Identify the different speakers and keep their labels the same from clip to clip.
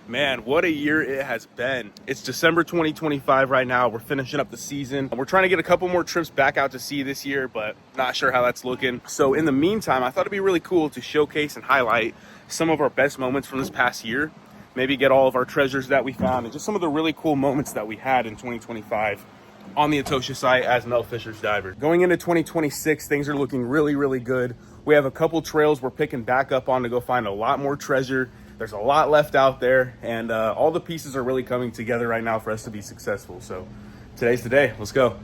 Speaker 1: Man, what a year it has been. It's December 2025 right now. We're finishing up the season. We're trying to get a couple more trips back out to sea this year, but not sure how that's looking. So in the meantime, I thought it'd be really cool to showcase and highlight some of our best moments from this past year. Maybe get all of our treasures that we found and just some of the really cool moments that we had in 2025 on the Atocha site as Mel Fishers Diver. Going into 2026, things are looking really, really good. We have a couple trails we're picking back up on to go find a lot more treasure. There's a lot left out there, and all the pieces are really coming together right now for us to be successful. So today's the day. Let's go.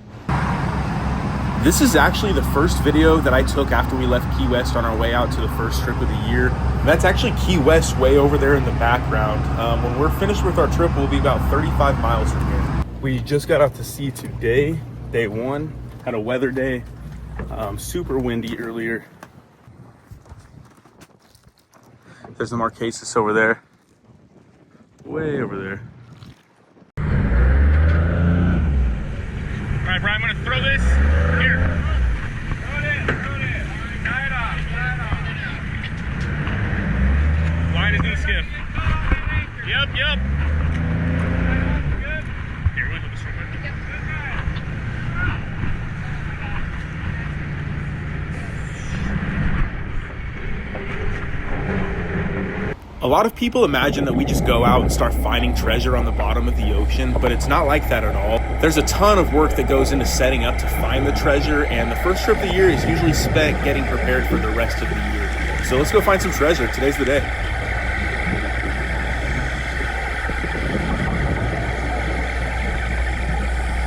Speaker 1: This is actually the first video that I took after we left Key West on our way out to the first trip of the year. That's actually Key West way over there in the background. When we're finished with our trip, we'll be about 35 miles from here. We just got out to sea today, day one. Had a weather day, super windy earlier. There's the Marquesas over there, way over there.
Speaker 2: All right, Brian, I'm gonna throw this here. Throw it in. Tie it off. Line is in the skiff. Yep. Here, we'll put this one.
Speaker 1: A lot of people imagine that we just go out and start finding treasure on the bottom of the ocean, but it's not like that at all. There's a ton of work that goes into setting up to find the treasure, and the first trip of the year is usually spent getting prepared for the rest of the year. So let's go find some treasure. Today's the day.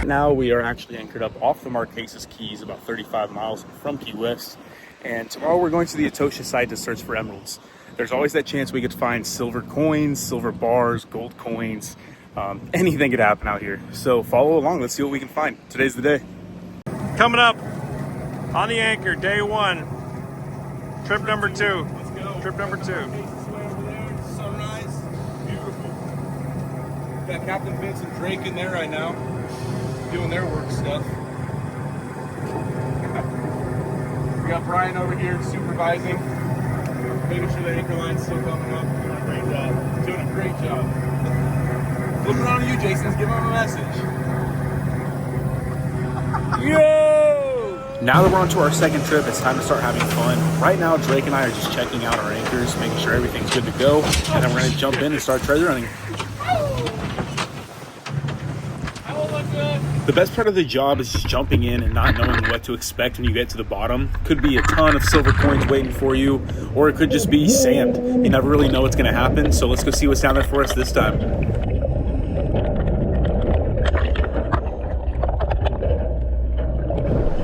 Speaker 1: Now we are actually anchored up off the Marquesas Keys, about 35 miles from Key West, and tomorrow we're going to the Atocha site to search for emeralds. There's always that chance we could find silver coins, silver bars, gold coins, anything could happen out here. So follow along, let's see what we can find. Today's the day.
Speaker 2: Coming up on the anchor, day one, trip number 2.
Speaker 1: Let's go.
Speaker 2: Trip number 2.
Speaker 1: Sunrise, beautiful. Got Captain Vince and Drake in there right now, doing their work stuff. We got Brian over here supervising, making sure the anchor line's still coming up. Doing a great job. Flipping around to you, Jason. Give him a message. Yo! Now that we're on to our second trip, it's time to start having fun. Right now, Drake and I are just checking out our anchors, making sure everything's good to go, and then we're going to jump in and start treasure hunting. The best part of the job is just jumping in and not knowing what to expect when you get to the bottom. Could be a ton of silver coins waiting for you, or it could just be sand. You never really know what's going to happen, so let's go see what's down there for us this time.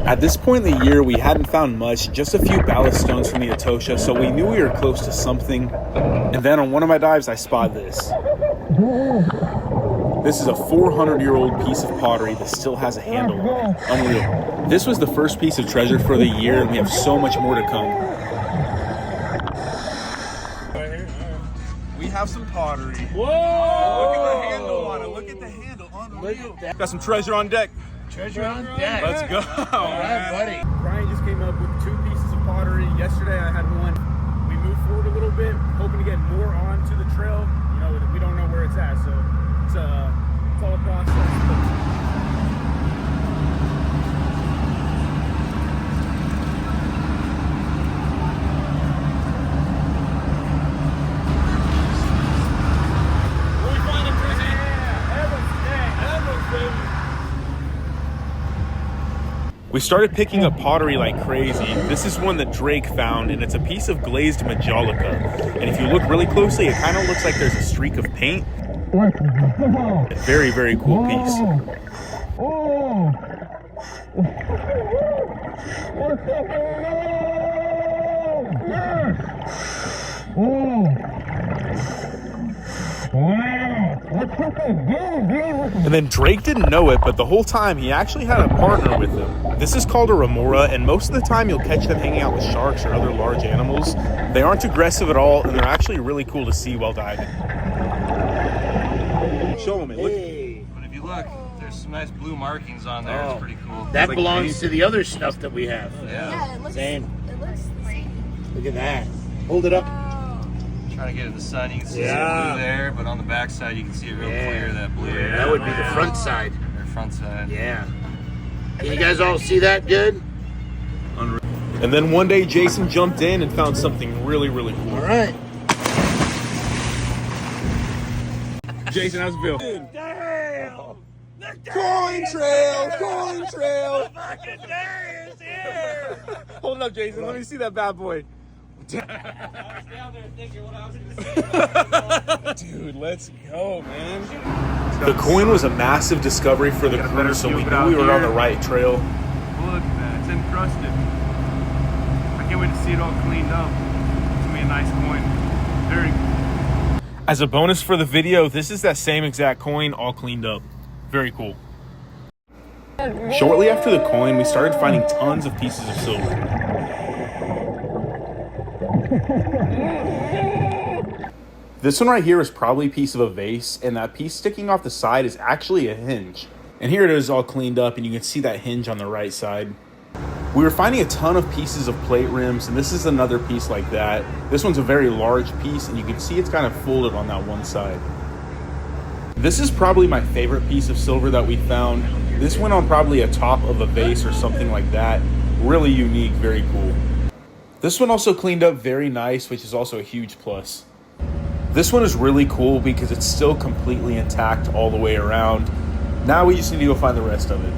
Speaker 1: At this point in the year, we hadn't found much, just a few ballast stones from the Atocha, so we knew we were close to something. And then on one of my dives, I spotted this. This is a 400-year-old piece of pottery that still has a handle on it. Unreal. This was the first piece of treasure for the year, and we have so much more to come. We have some pottery.
Speaker 2: Whoa!
Speaker 1: Look at the handle on it. Look at the handle. Unreal. Got some treasure on deck.
Speaker 3: Treasure on deck.
Speaker 1: Let's go.
Speaker 3: All right, buddy.
Speaker 1: Brian just came up with 2 pieces of pottery. Yesterday I had one. We moved forward a little bit, hoping to get more onto the trail. You know, we don't know where it's at, so it's all a process. We started picking up pottery like crazy. This is one that Drake found, and it's a piece of glazed majolica. And if you look really closely, it kind of looks like there's a streak of paint. Very, very cool piece. And then Drake didn't know it, but the whole time he actually had a partner with him. This is called a remora, and most of the time you'll catch them hanging out with sharks or other large animals. They aren't aggressive at all, and they're actually really cool to see while diving. Show them it. Look.
Speaker 2: But if you look, there's some nice blue markings on there. It's pretty cool.
Speaker 3: That
Speaker 1: like
Speaker 3: belongs
Speaker 1: paint.
Speaker 3: to the other stuff that we have.
Speaker 2: Yeah.
Speaker 4: It looks
Speaker 3: Same.
Speaker 4: the same.
Speaker 3: Look at that. Hold it up.
Speaker 4: trying to get it in the sun. You can see
Speaker 3: Yeah.
Speaker 4: some blue there, but on the back side you can see it real clear, that blue.
Speaker 3: Yeah, that would be the front side.
Speaker 4: Or front side.
Speaker 3: Yeah. Can you guys all see that good?
Speaker 1: And then one day Jason jumped in and found something really, really cool.
Speaker 3: All right.
Speaker 1: Jason, how's it feel?
Speaker 3: Damn!
Speaker 1: Coin trail, coin trail.
Speaker 3: Fucking there is here!
Speaker 1: Hold it up, Jason. Let me see that bad boy. Dude, let's go, man. The coin was a massive discovery for the crew, so we knew we were on the right trail.
Speaker 2: Look at that, it's encrusted. I can't wait to see it all cleaned up. It's gonna be a nice coin. Very cool.
Speaker 1: As a bonus for the video, this is that same exact coin all cleaned up. Very cool. Shortly after the coin, we started finding tons of pieces of silver. This one right here is probably a piece of a vase, and that piece sticking off the side is actually a hinge. And here it is all cleaned up, and you can see that hinge on the right side. We were finding a ton of pieces of plate rims, and this is another piece like that. This one's a very large piece, and you can see it's kind of folded on that one side. This is probably my favorite piece of silver that we found. This went on probably a top of a vase or something like that. Really unique, very cool. This one also cleaned up very nice, which is also a huge plus. This one is really cool because it's still completely intact all the way around. Now we just need to go find the rest of it.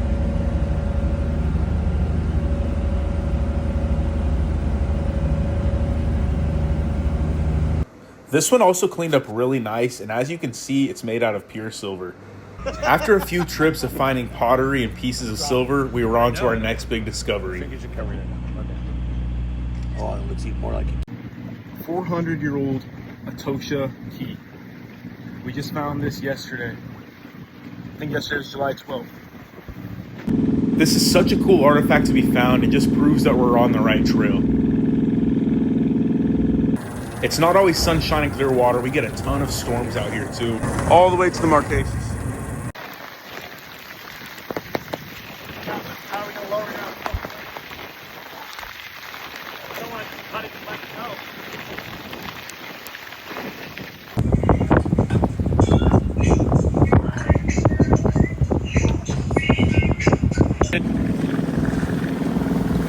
Speaker 1: This one also cleaned up really nice, and as you can see, it's made out of pure silver. After a few trips of finding pottery and pieces of silver, we were on to our next big discovery.
Speaker 3: Oh, it looks even more like it.
Speaker 1: 400-year-old Atocha key. We just found this yesterday. I think yesterday was July 12th. This is such a cool artifact to be found. It just proves that we're on the right trail. It's not always sunshine and clear water. We get a ton of storms out here too. All the way to the Marquesas.
Speaker 2: How are we gonna lower down? I don't want to cut it and let it go.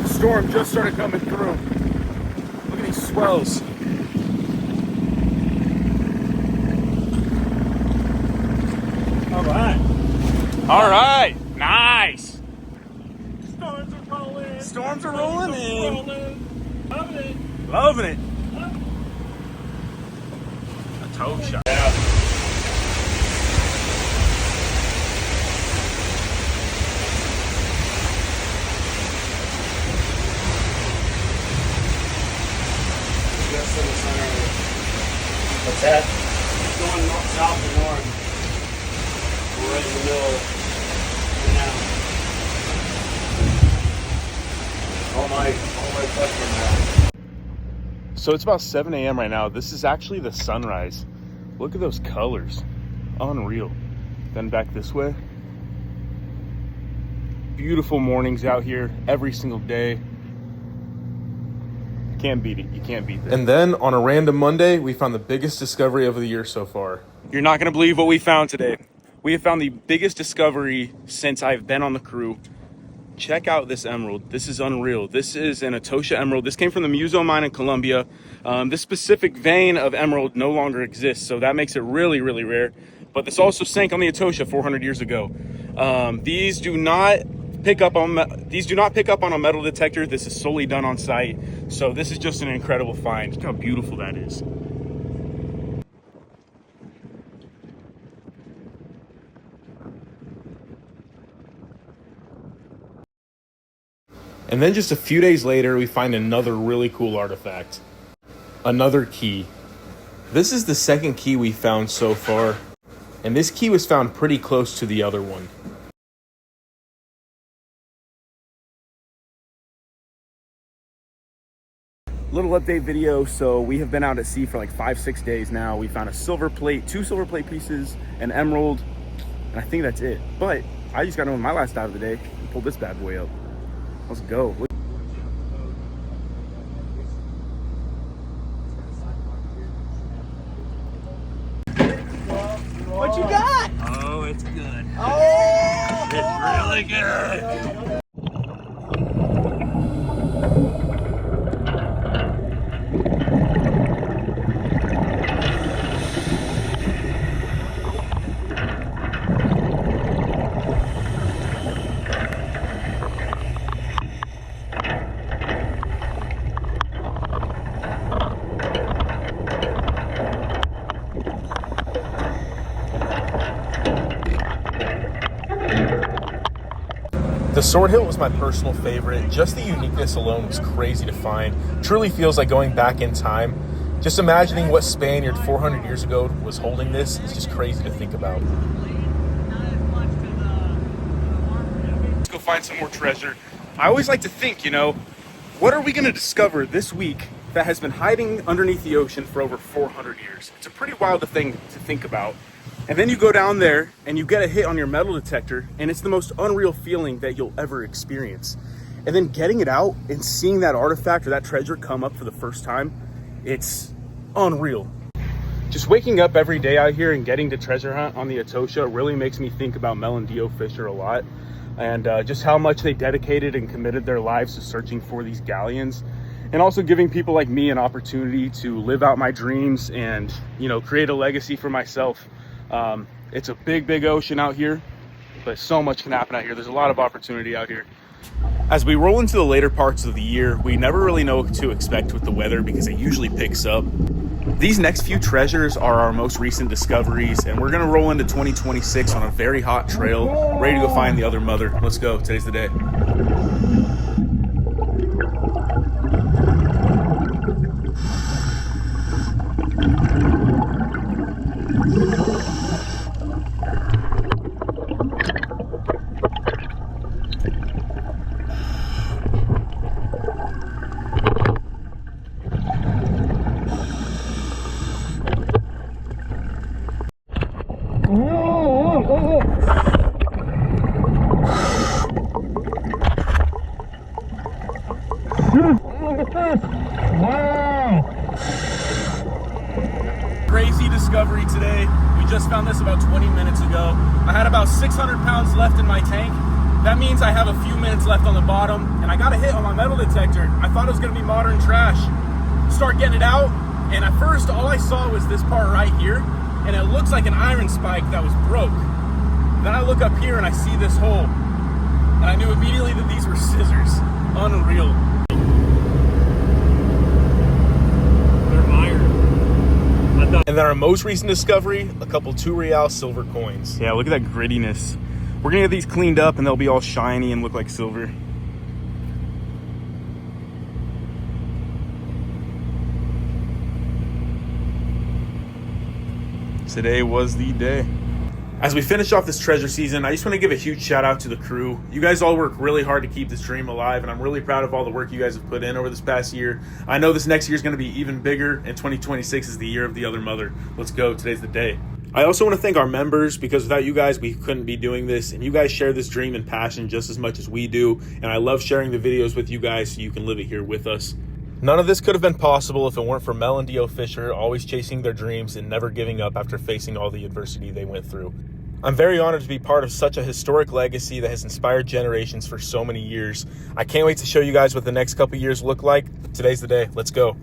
Speaker 1: The storm just started coming through. Look at these swells. All right, nice.
Speaker 2: Storms are rolling.
Speaker 1: Storms are rolling in.
Speaker 2: Loving it.
Speaker 1: Loving it. Atocha.
Speaker 3: What's that?
Speaker 5: It's going north, south, and north. We're right in the middle now.
Speaker 3: All my fucking
Speaker 1: So it's about 7 a.m. right now. This is actually the sunrise. Look at those colors. Unreal. Then back this way. Beautiful mornings out here every single day. Can't beat it. You can't beat that. And then on a random Monday, we found the biggest discovery of the year so far. You're not going to believe what we found today. We have found the biggest discovery since I've been on the crew. Check out this emerald. This is unreal. This is an Atocha emerald. This came from the Muso mine in Colombia. This specific vein of emerald no longer exists, so that makes it really, really rare. But this also sank on the Atocha 400 years ago. These do not pick up on a metal detector. This is solely done on site. So this is just an incredible find. Look how beautiful that is. And then just a few days later, we find another really cool artifact. Another key. This is the second key we found so far. And this key was found pretty close to the other one. Little update video. So we have been out at sea for like 5-6 days now. We found a silver plate, 2 silver plate pieces, an emerald, and I think that's it. But I just got on my last dive of the day and pulled this bad boy up. Let's go. The sword hilt was my personal favorite. Just the uniqueness alone was crazy to find. Truly feels like going back in time. Just imagining what Spaniard 400 years ago was holding this is just crazy to think about. Let's go find some more treasure. I always like to think, you know, what are we going to discover this week that has been hiding underneath the ocean for over 400 years? It's a pretty wild thing to think about. And then you go down there and you get a hit on your metal detector, and it's the most unreal feeling that you'll ever experience. And then getting it out and seeing that artifact or that treasure come up for the first time, it's unreal. Just waking up every day out here and getting to treasure hunt on the Atocha really makes me think about Mel and Dio Fisher a lot, and just how much they dedicated and committed their lives to searching for these galleons, and also giving people like me an opportunity to live out my dreams and, you know, create a legacy for myself. It's a big ocean out here, but so much can happen out here. There's a lot of opportunity out here. As we roll into the later parts of the year, we never really know what to expect with the weather because it usually picks up. These next few treasures are our most recent discoveries, and we're gonna roll into 2026 on a very hot trail, ready to go find the other mother. Let's go, today's the day. Crazy discovery today. We just found this about 20 minutes ago. I had about 600 pounds left in my tank. That means I have a few minutes left on the bottom, and I got a hit on my metal detector. I thought it was gonna be modern trash. Start getting it out, and at first all I saw was this part right here, and it looks like an iron spike that was broke. Then I look up here and I see this hole, and I knew immediately that these were scissors. Unreal. And then our most recent discovery, a couple 2 real silver coins. Yeah, look at that grittiness. We're gonna get these cleaned up and they'll be all shiny and look like silver. Today was the day. As we finish off this treasure season, I just want to give a huge shout out to the crew. You guys all work really hard to keep this dream alive, and I'm really proud of all the work you guys have put in over this past year. I know this next year is going to be even bigger, and 2026 is the year of the other mother. Let's go. Today's the day. I also want to thank our members, because without you guys, we couldn't be doing this, and you guys share this dream and passion just as much as we do, and I love sharing the videos with you guys so you can live it here with us. None of this could have been possible if it weren't for Mel and Dio Fisher always chasing their dreams and never giving up after facing all the adversity they went through. I'm very honored to be part of such a historic legacy that has inspired generations for so many years. I can't wait to show you guys what the next couple years look like. Today's the day. Let's go.